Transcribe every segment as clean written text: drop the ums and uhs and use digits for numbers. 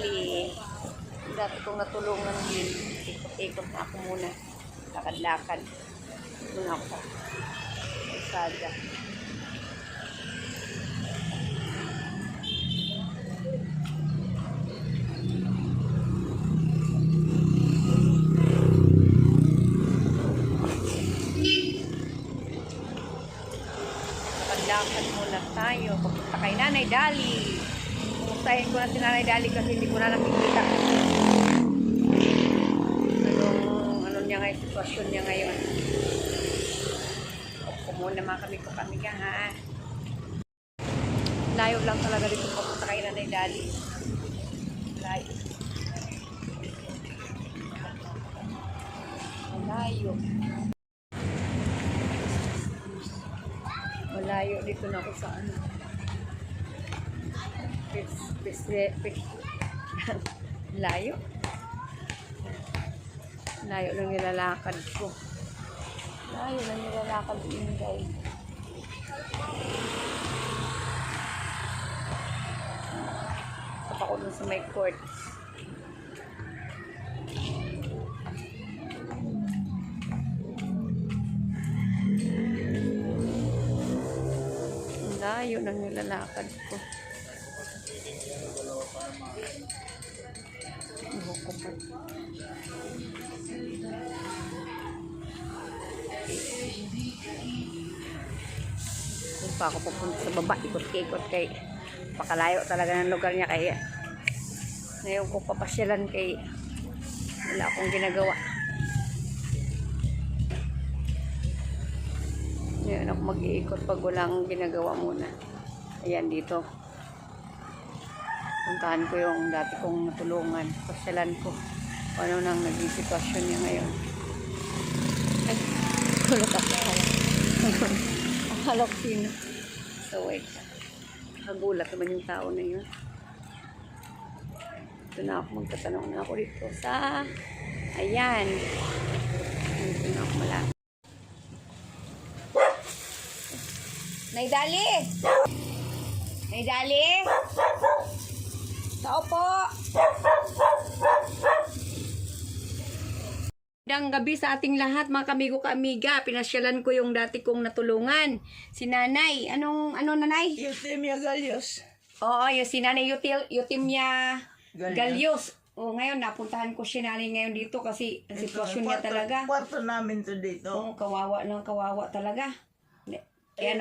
Dali. Dati kong natulungan din. Ikot-ikot na ako muna. Lakad-lakad. Doon ako sa Sada. Lakad muna tayo. Papunta kay Nanay Dali. Pumuntahin ko na si Nanay Dali kasi hindi ko na nakikita. Ano niya ngayon, sitwasyon niya ngayon. Opo muna mga kami ka ha. Layo lang talaga dito papunta kay Nanay Dali. Layo. Malayo. Malayo dito na ako sa ano. Layo. Layo lang nilalakad ko. Layo lang nilalakad ko yun guys. Tapos ako dun sa may court. Layo ng nilalakad ko. Kung pa ako pupunta sa baba, ikot-ikot kay pakalayo talaga ng lugar niya kaya ngayon ko papasyalan kay wala akong ginagawa. Ngayon ako mag-iikot pag walang ginagawa muna. Ayan dito. Puntahan ko yung dati kong natulungan. Pasyalan ko. Ano nang naging sitwasyon niya ngayon. Ay, kulot ako. Akala ko sino. So wait. Nagulat naman yung tao na yun. Ito na ako. Magtatanong na ako dito sa ayan. Dito na ako malapit. Nay Dali! Nay Dali! Tao po! Magandang gabi sa ating lahat mga kamigo-kamiga. Pinasyalan ko yung dati kong natulungan. Si Nanay. Ano Nanay? Eutimia Galios. Oo, yung si Nanay Eutimia Galios. O, ngayon napuntahan ko si Nanay ngayon dito kasi ang sitwasyon niya talaga. Kwarto namin to dito. Oo, kawawa talaga. Kaya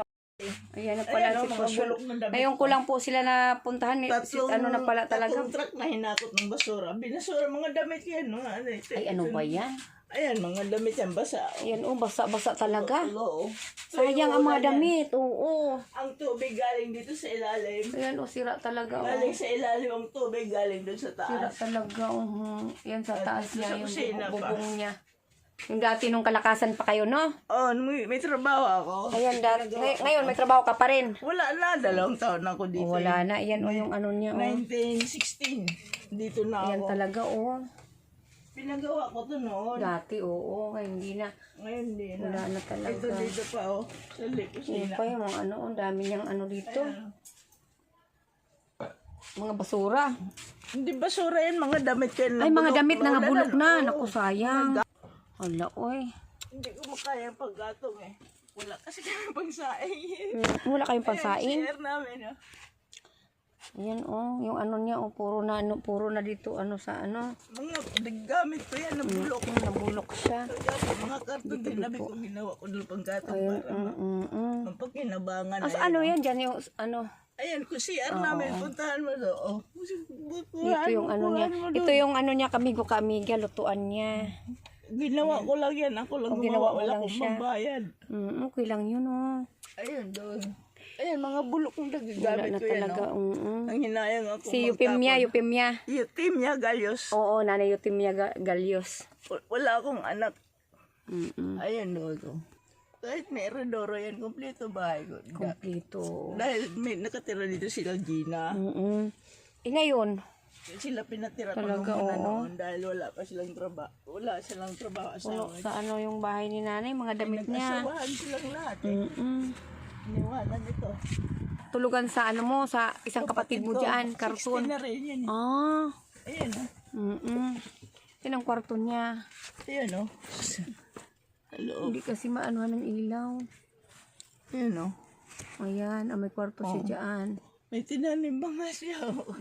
ayan na pala ang sitwasyon. Ngayon ko lang po sila napuntahan. Ano na pala talaga. Tatlong truck na hinakot ng basura. Binasura mga damit yan. Ay, ano ba yan? Ayan, mga damit yan. Basa. Ayan, basa-basa talaga. Oo. Sayang ang mga damit. Oo. Ang tubig galing dito sa ilalim. Ayan, sira talaga. Galing sa ilalim ang tubig galing doon sa Sira taas. talaga. Yan sa taas niya. Sa Yung kusina pa. bubong niya. Yung dati nung kalakasan pa kayo, no? Oh, may trabaho ako. Ayan, ngayon may trabaho ka pa rin. Wala na, 2 taon ako dito. Wala na. Ayan, yung ano niya. 1916. Dito na Ayan ako. talaga, Pinagawa ko to noon. Dati, ngayon hindi na. Ngayon hindi na. Wala na talaga. Ito dito pa, sa Yan kusina. pa yung mga dami niyang dito. Mga basura. Hindi basura yan, mga damit yan. Ay, mga damit na nabulok na. Oo. Naku, sayang. Hala, oy. Hindi ko makaya ang paggatong eh. Wala kasi kami pangsaing. Wala kayong pansaing? Share namin. Ayan, yung niya, puro na dito, sa Mga gamit ko yan, nabulok. Nabulok siya. Mga karton din, nabi ko ginawa ko doon panggatong Ayun, para mapagkinabangan. As ano yan, dyan yung, Ayan, kung CR namin, puntahan mo doon. dito yung niya. Ito yung niya, kamigo-kamiga, lutuan niya. Ginawa ko lang yan, ako lang ginawa gumawa, mo wala lang akong siya. mabayad. Okay lang yun, Ayun, doon. Ayan, mga bulok kong Wala nagagamit na ko yan. talaga, Ang hinayang ako Si Eupimia. Eutimia Galios. Oo, Nanay Eutimia Galios. Wala akong anak. Ayan doon. Kahit may eredoro yan, kompleto bahay ko. Kompleto. Dahil may nakatira dito sila Gina. Ngayon, Sila pinatira ko talaga, noon dahil wala pa silang trabaho. Wala silang trabaho asawa. sa yung bahay ni Nanay, mga damit niya. Nag-asawahan silang lahat eh. Iniwanan ito. Tulugan sa sa isang kapatid mo ko, dyan, 60 karton. na rin yan. Ah, Ayan o. Yan ang kwarto niya. Ayan o. Hello. Hindi kasi maanuhan ng ilaw. Ayan o. Ayan, may kwarto siya dyan. May tinanim ba nga siya o?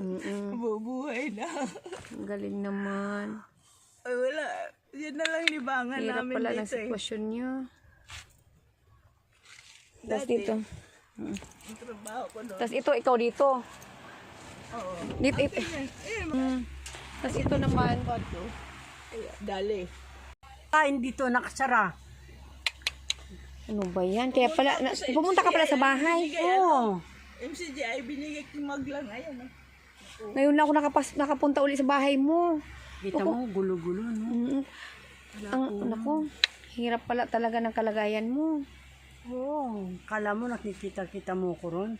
Bubuhay na. Ang galing naman. Ay wala. Yan na lang libangan Hirap namin pala ng dito eh. sitwasyon niya. Tapos Dati, dito. ang trabaho ko doon. Tapos ito, ikaw dito. Oo. Dito, Tapos ito naman. Kwarto. Ay, dali. Hindi to nakasara. Ano ba yan? Kaya pala, pumunta ka pala sa bahay. Oo. MCGI, binigay ko maglang. Ayan o. Ngayon na ako nakapunta uli sa bahay mo. Kita mo, gulo-gulo, no? Naku, hirap pala talaga ng kalagayan mo. Oo. Kala mo, nakikita-kita mo ko ron.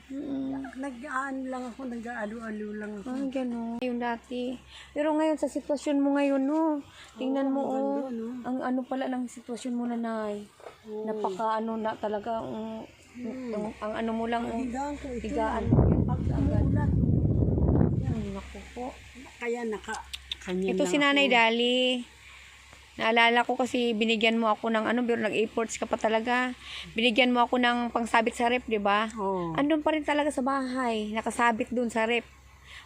Nag-aan lang ako, nag-aalo-alo lang ako. Ah, gano'n. Yung dati. Pero ngayon, sa sitwasyon mo ngayon, no? Tingnan mo, oh. Ang ano pala ng sitwasyon mo, nanay. Napaka, ano na talaga, ang ano mo lang, Higaan ko ito. higaan mo yan. Pag-ulan. Ay, naku po. Kaya kanya Ito si Nanay Dali. Naalala ko kasi binigyan mo ako ng ano, pero nag-imports ka pa talaga. Binigyan mo ako ng pangsabit sa rep, 'di ba? Oo. Andun pa rin talaga sa bahay, nakasabit dun sa rep.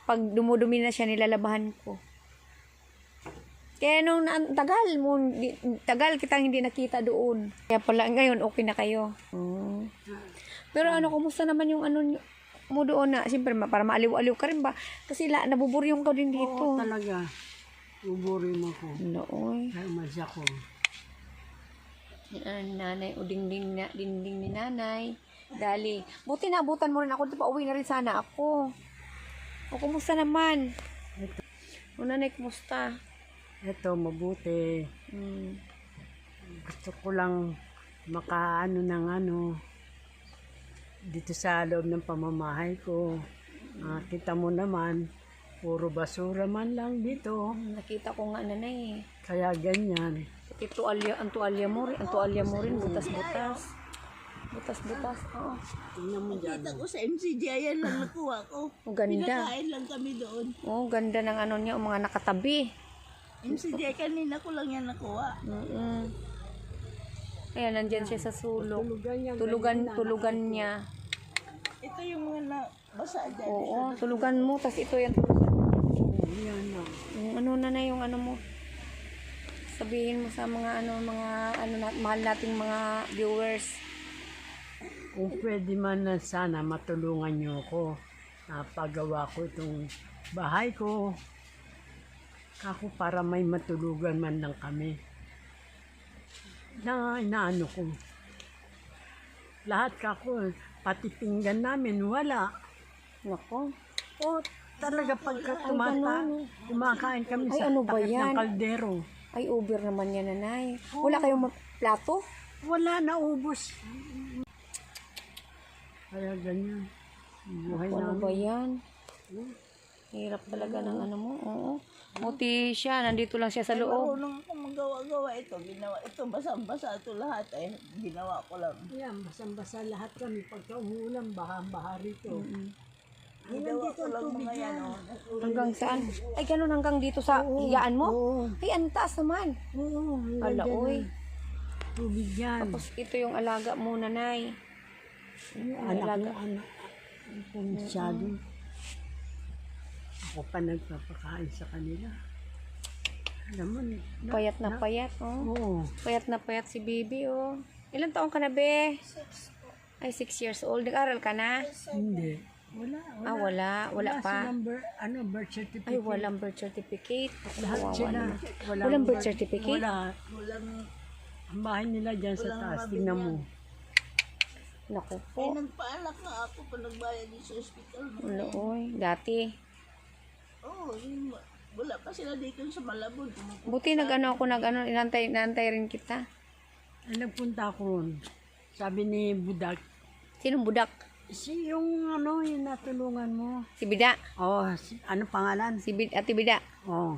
Pag dumudumi na siya, nilalabahan ko. Kaya nung tagal kitang hindi nakita doon. Kaya pala ngayon okay na kayo. Pero ano, kumusta naman yung ano mo doon na, siyempre para maaliw-aliw ka rin ba? Kasi nabuburyong ka din dito. Oo, talaga. Uburi mo ko. Nooy. Kaya masya ko. Nanay, o dingding ni nanay. Dali. Buti naabutan mo rin ako. Diba, uwi na rin sana ako. O, kumusta naman? O, nanay, kumusta? Ito, mabuti. Gusto ko lang makaano ng ano dito sa loob ng pamamahay ko. Kita mo naman, puro basura man lang dito. Nakita ko nga, nanay. Kaya ganyan. Ang tuwalya mo rin, butas-butas. Butas-butas, oo. Tingnan mo dyan. Kita ko sa MCGI, yan lang nakuha ko. Ang ganda. Pinakain lang kami doon. Oo, ganda ng ano niya, mga nakatabi. MCGI, kanina ko lang yan nakuha. Ayan, nandyan siya sa sulok. Tulugan niya. Tulugan niya. Ito yung mga nabasa dyan. Oo, tulugan mo, tas ito yan. Yan na. Yung ano na yung ano mo. Sabihin mo sa mga mahal nating mga viewers. Kung pwede man na sana matulungan niyo ako. Napagawa ko itong bahay ko. Kako para may matulugan man lang kami. Inaano ko. Lahat kako, pati pinggan namin, wala. Nako. O talaga pagka kumakain kami Ay, sa ano ba takip yan? ng kaldero. Ay, uber naman yan, nanay. Wala kayong plato? Wala na ubos. Kaya ganyan. Buhay Ano ba namin. yan? Hirap talaga ng ano mo. Oo. Muti siya, nandito lang siya sa loob. Marunong ako magawa-gawa ito. Ginawa ito, basang-basa ito lahat eh. Ginawa ko lang. Yan, basang-basa lahat kami. Pagka umuulan, baha-baha rito. Ginawa ko lang mga yan. Oh. Hanggang saan? Ay, ganun hanggang dito sa higaan mo? Oo. Ay, ang taas naman. Oo. Ala, hanggang oy. dyan. Tubig yan. Tapos ito yung alaga mo, nanay. Anak mo, anak. Masyado. Ako pa nagpapakain sa kanila. Alam mo, Payat na payat, oh. Oo. Payat na payat si baby, oh. Ilan taong ka na, be? Ay, 6 years old. Nag-aral ka na? Hindi. Wala. Ah, wala pa. silang birth certificate. Ay, walang birth certificate. Lahat Kawawa sila. naman. Walang birth certificate? Wala. Ang bahay nila dyan sa taas. Tingnan mo. Naku Eh, po. nagpaalak nga ako pa nagbayad din sa hospital. Wala, oy. Dati. Oo, wala pa sila dito sa Malabon. Buti inantay rin kita. Ay, nagpunta ako ron. Sabi ni Budak, Sinong budak? yung natulungan mo. Si Bida. Oh, ano pangalan? Ate Bida. Oh.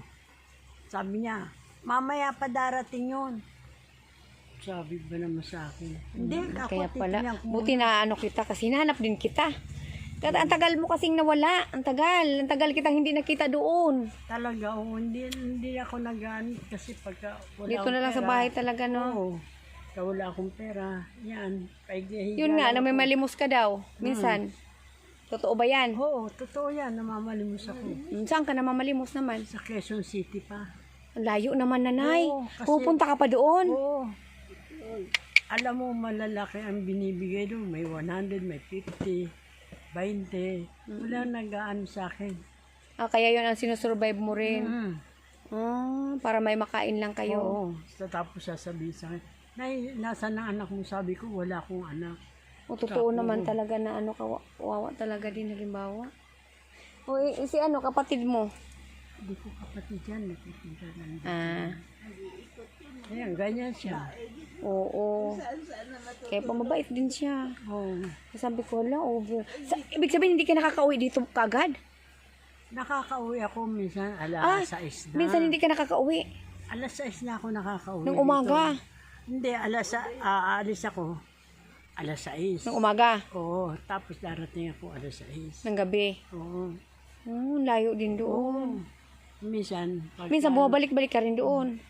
Sabi niya, mamaya pa darating yun. Sabi ba naman sa akin? Hindi, ako Kaya pala, titingnan ko. buti na ano kita kasi nahanap din kita. Kaya ang tagal mo kasing nawala. Ang tagal kitang hindi nakita doon. Talaga, oo, hindi ako nagaan kasi pagka wala Dito akong na lang sa pera, bahay talaga, no? Oo. Pagka wala akong pera, yan. Paighihiga Yun nga, lang na may ako. malimos ka daw. Minsan. Totoo ba yan? Oo, totoo yan, namamalimos ako. Saan ka namamalimos naman? Sa Quezon City pa. Ang layo naman, nanay. Oo, kasi- Pupunta ka pa doon. Oo. Alam mo, malalaki ang binibigay doon. May 100, may 50, 20. Wala nagaan sa akin. Kaya yun ang sinusurvive mo rin. Para may makain lang kayo. Oo. Tapos sasabihin sa akin, Nay, nasa na anak mo? Sabi ko, wala akong anak. O totoo naman talaga na kawawa talaga din halimbawa. O si kapatid mo? Hindi ko kapatid yan, nakikita lang. Ayan, ganyan siya. Oo. Kaya pamabait din siya. Oo. Sabi ko, ibig sabihin hindi ka nakakauwi dito kagad? Nakakauwi ako minsan alas 6 na. Minsan hindi ka nakakauwi. Alas 6 na ako nakakauwi. Nung umaga? Hindi, aalis ako alas 6. Nung umaga? Oo, tapos darating ako alas 6. Ng gabi? Oo. Layo din doon. Minsan, Minsan bumabalik-balik ka rin doon.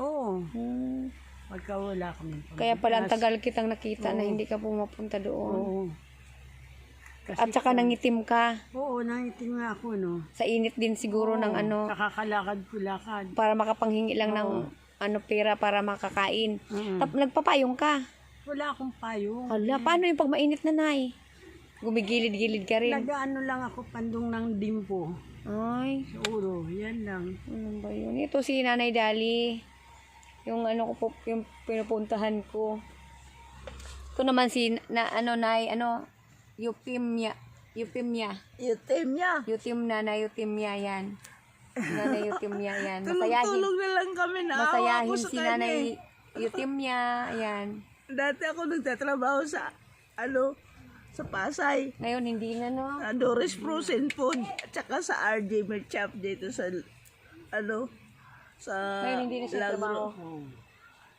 Oo. Pagka wala kami. Kaya pala ang tagal kitang nakita na hindi ka pumapunta doon. Oo. At saka nangitim ka. Oo, nangitim nga ako, no. Sa init din siguro ng Nakakalakad ko lakad. para makapanghingi lang ng pera para makakain. Nagpapayong ka. Wala akong payong. Hala, paano yung pag mainit na, nay? Gumigilid-gilid ka rin. Nagaano lang ako pandong ng dimpo. Ay, Sa ulo, yan lang. ano ba yun? Ito si Nanay Dali. Yung yung pinupuntahan ko. Ito naman si Eupimia. Yutim niya. Eupimia yan. Nanay Eupimia yan. Masayahin. Tulog na lang kami na ako Masayahin sa si kanya. Nanay Eupimia. Yan. Dati ako nagtatrabaho sa sa Pasay. Ngayon hindi na, no? Doris Frozen Food at saka sa RJ Milk Shop dito sa sa Ngayon hindi na siya trabaho.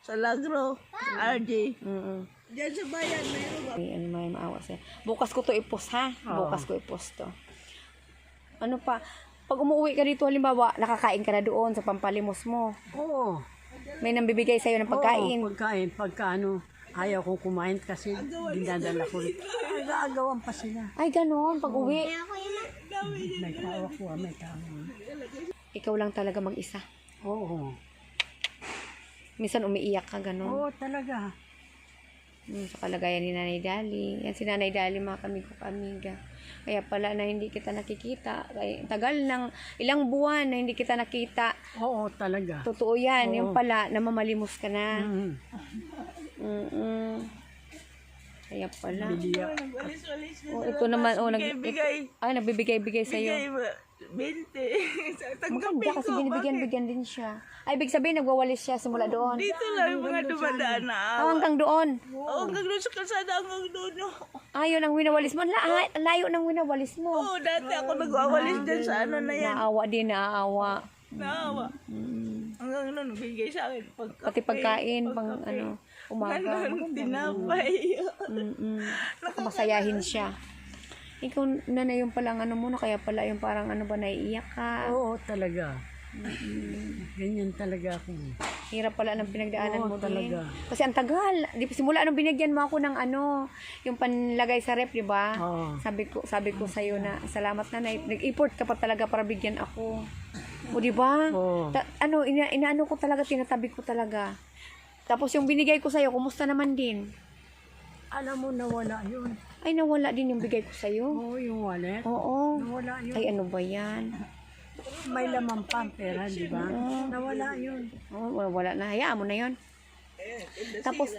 Sa Lagro, RJ. Mm-mm. Diyan sa bayan, mayroon ba? May maawa siya. Bukas ko to i-post, ha? Bukas ko i-post to. Ano pa? Pag umuwi ka dito, halimbawa, nakakain ka na doon sa pampalimos mo. Oo. May nambibigay sa'yo ng pagkain. Oo, pagkain. Pagka ayaw kong kumain kasi dinadala ko rin. Nag-aagawan pa sila. Ay, ganon. Pag uwi. May tawa ko, may tawa. Ikaw lang talaga mag-isa. Oo. Minsan umiiyak ka, ganon. Oo, talaga. Sa kalagayan ni Nanay Dali. Yan si Nanay Dali, mga kamiga. Kaya pala na hindi kita nakikita. Kaya tagal ng ilang buwan na hindi kita nakita. Oo, talaga. Totoo yan. Yung pala, namamalimos ka na. Kaya pala. Biliya. Ito naman, Bigay. nagbibigay-bigay sa'yo. Bigay 20. Tanggapin Maganda kasi ko. binibigyan din siya. Ay, ibig sabihin, nagwawalis siya simula doon. Dito lang yung mga dumadaan na Hanggang doon. Oo, hanggang doon sa kalsada, hanggang doon. Yun ang winawalis mo. Ang layo ng winawalis mo. Oo, dati ako nagwawalis dyan sa na yan. Naaawa. Naawa. Hanggang noon, bigay sa akin. Pati pagkain, pang umaga. Tinapay. Masayahin siya. Ikaw, nanay, yung palang mo na, kaya pala yung parang naiiyak ka. Oo, talaga. Ganyan talaga ako. Hirap pala ng pinagdaanan mo talaga. din. Kasi ang tagal. Simula nung binigyan mo ako ng yung panlagay sa rep, di ba? Oo. Sabi ko sa iyo na salamat na nag-import ka pa talaga para bigyan ako. O di ba? Oo. Inaano ko talaga, tinatabi ko talaga. Tapos yung binigay ko sa iyo, kumusta naman din? Alam mo, nawala yun. Ay, nawala din yung bigay ko sa iyo. Oo, yung wallet. Oo. Nawala yun. Ay, ano ba yan? May laman pa ang pera, di ba? Nawala yun. Wala na. Hayaan mo na yun. Tapos,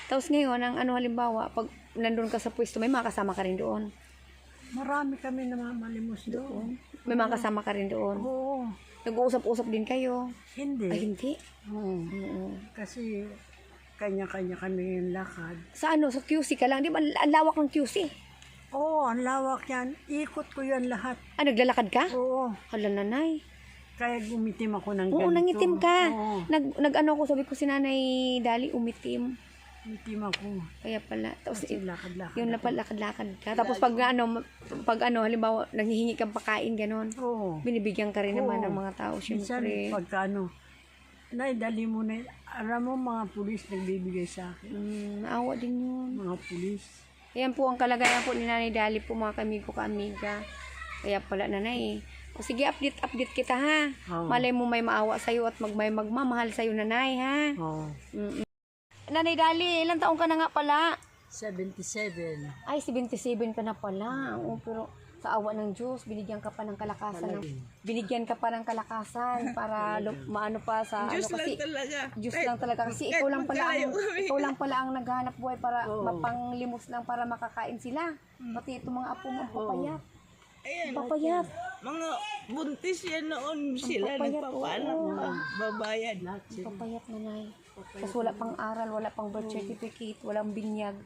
Tapos ngayon, halimbawa, pag nandun ka sa pwesto, may mga kasama ka rin doon. Marami kami namamalimos doon. May mga kasama ka rin doon. Oo. Nag-uusap-usap din kayo. Hindi. Ay, hindi. Oo. Kasi kanya-kanya kami yung lakad. Sa sa QC ka lang. Di ba, ang lawak ng QC? Oo, ang lawak yan. Ikot ko yan lahat. Naglalakad ka? Oo. Hala, nanay. Kaya gumitim ako ng ganito. Oo, nangitim ka. Oo. Sabi ko si Nanay Dali, umitim. Itim ako. Kaya pala. Tapos, Kasi lakad-lakad. yun lakad-lakad ka. Tapos pag halimbawa, nanghihingi kang pakain, ganon. Oo. Binibigyan ka rin naman Oo. ng mga tao, Minsan, syempre. pagka Nay, dali mo na. Alam mo, mga pulis nagbibigay sa akin. Maawa din yun. Mga pulis. Ayan po ang kalagayan po ni Nanay Dali po, mga kamigo ka-amiga. Kaya pala, Nanay. O sige, update kita, ha? Oo. Malay mo may maawa sa'yo at may magmamahal sa'yo, Nanay, ha? Oo. Nanay Dali, ilang taong ka na nga pala? 77. Ay, 77 ka na pala. Oo, pero sa awa ng Diyos, binigyan ka pa ng kalakasan. Binigyan ka pa ng kalakasan para maano pa sa Diyos ano lang kasi talaga. Diyos lang talaga kasi ikaw lang pala ang naghahanap buhay para mapanglimos lang para makakain sila. Pati itong mga apo mo papayat. Ayan, Papayat. mga buntis yan noon sila papayat, nagpapaanak oo. pa. Babayad. Papayat, Nanay. Tapos wala pang aral, wala pang birth certificate, walang binyag.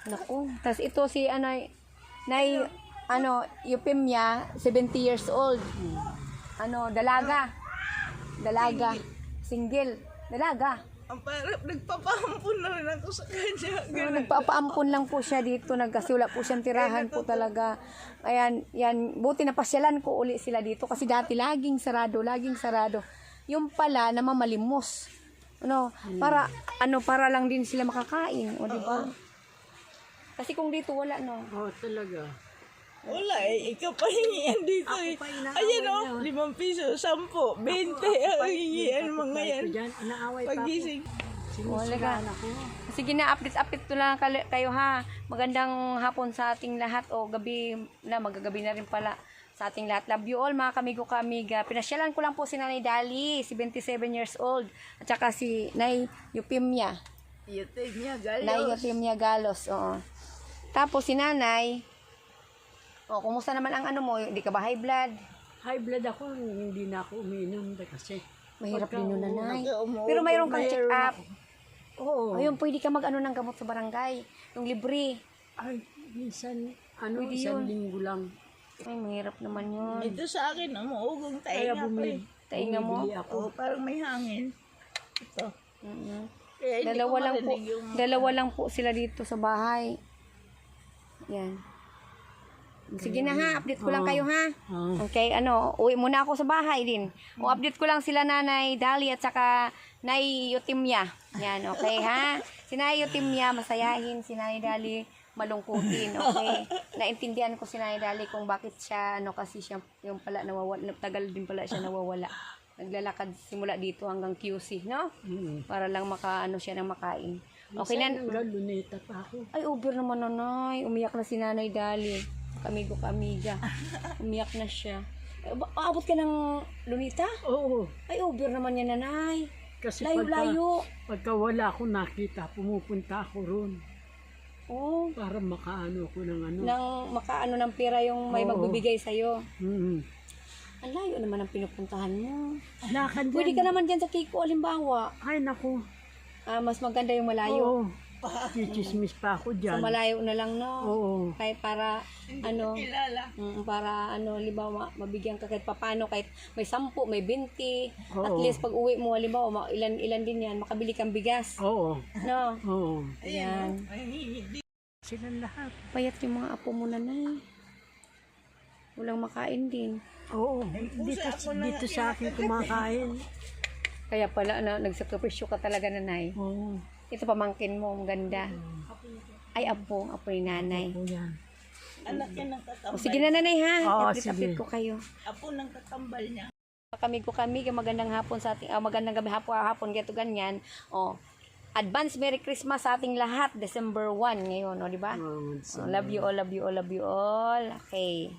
Naku. Tapos ito si Nay, Eupemia, 70 years old. Dalaga. Single. Dalaga. Ang parang nagpapahampon na rin ako sa kanya. Nagpapaampon lang po siya dito, kasi wala po siyang tirahan po talaga. Ayan, yan, buti na pasyalan ko uli sila dito kasi dati laging sarado. Yung pala na mamalimos. Para lang din sila makakain, o di ba? Kasi kung dito wala, no. Oo, talaga. Wala ikaw pa hingian dito Ayan o, 5 piso, 10, 20 ang hingian mga yan. Diyan, inaaway pa ako. Pagising. Sinusigaan ako. Sige na, update to lang kayo, ha. Magandang hapon sa ating lahat, o gabi na, magagabi na rin pala sa ating lahat. Love you all, mga kamigo ka-amiga. Pinasyalan ko lang po si Nanay Dali, 77 years old, at saka si Nay Eupemia. Nay Eupemia Galos, oo. Tapos si Nanay, kumusta naman ang mo? Hindi ka ba high blood? High blood ako, hindi na ako uminom kasi. Mahirap din yun, Nanay. umuubo, Pero mayroon kang check up. Oo. Ayun, pwede ka ng gamot sa barangay. Yung libre. Ay, minsan, Pwede isang yun. linggo lang. Ay, mahirap naman yun. Ito sa akin, umuugong Kaya tainga pa eh. Tainga mo? bumili ako. Parang may hangin. Ito. Kaya hindi Dalawa ko lang po. marinig yung... Dalawa lang po sila dito sa bahay. Yan. Sige na, ha, update ko lang kayo, ha. Okay, uwi muna ako sa bahay din. O update ko lang sila Nanay Dali at saka Nay Eupemia. Yan, okay, ha. Si Nay Eupemia masayahin, si Nanay Dali malungkutin, okay. Naintindihan ko si Nanay Dali kung bakit siya kasi siya yung pala nawawala, tagal din pala siya nawawala. Naglalakad simula dito hanggang QC, no? Para lang siya ng makain. Okay na. Hanggang Luneta pa ako. Ay, over naman, Nanay. Umiyak na si Nanay Dali. Kamigo ka-amiga. Umiyak na siya. Aabot ka ng Lunita? Oo. Ay, over naman yan, Nanay. Kasi Layo-layo. pagka wala akong nakita, pumupunta ako ron. Oh, Para makaano ko ng nang makaano ng pera yung may Oo. magbibigay sa'yo. Mm. Ang layo naman ang pinupuntahan mo. Lakad Pwede yan. ka naman dyan sa Kiko, alimbawa. Ay, naku. Mas maganda yung malayo. Oo. Chichismis pa ako Sa dyan. malayo na lang, no? Oo. Kahit para, Kilala. para halimbawa, mabigyan ka kahit papano, kahit may 10, may 20. At Oo. least pag uwi mo, halimbawa, ilan din yan, makabili kang bigas. Oo. No? Oo. Ayan. Silang lahat. Payat yung mga apo mo, Nanay. Walang makain din. Oo. Dito sa akin kumakain. Kaya pala, nagsakripisyo ka talaga, Nanay. Oo. Ito pamangkin mo, ang ganda. Ay, apo ni Nanay. Oo yan. Anak yan ng kakambal. O, sige na, Nanay, ha? Oo, Update sige. ko kayo. Apo ng kakambal niya. Kami, magandang hapon sa ating, magandang gabi hapon, gato ganyan. Advance Merry Christmas sa ating lahat, December 1 ngayon, di ba? Oo. Love you all, love you all, love you all. Okay.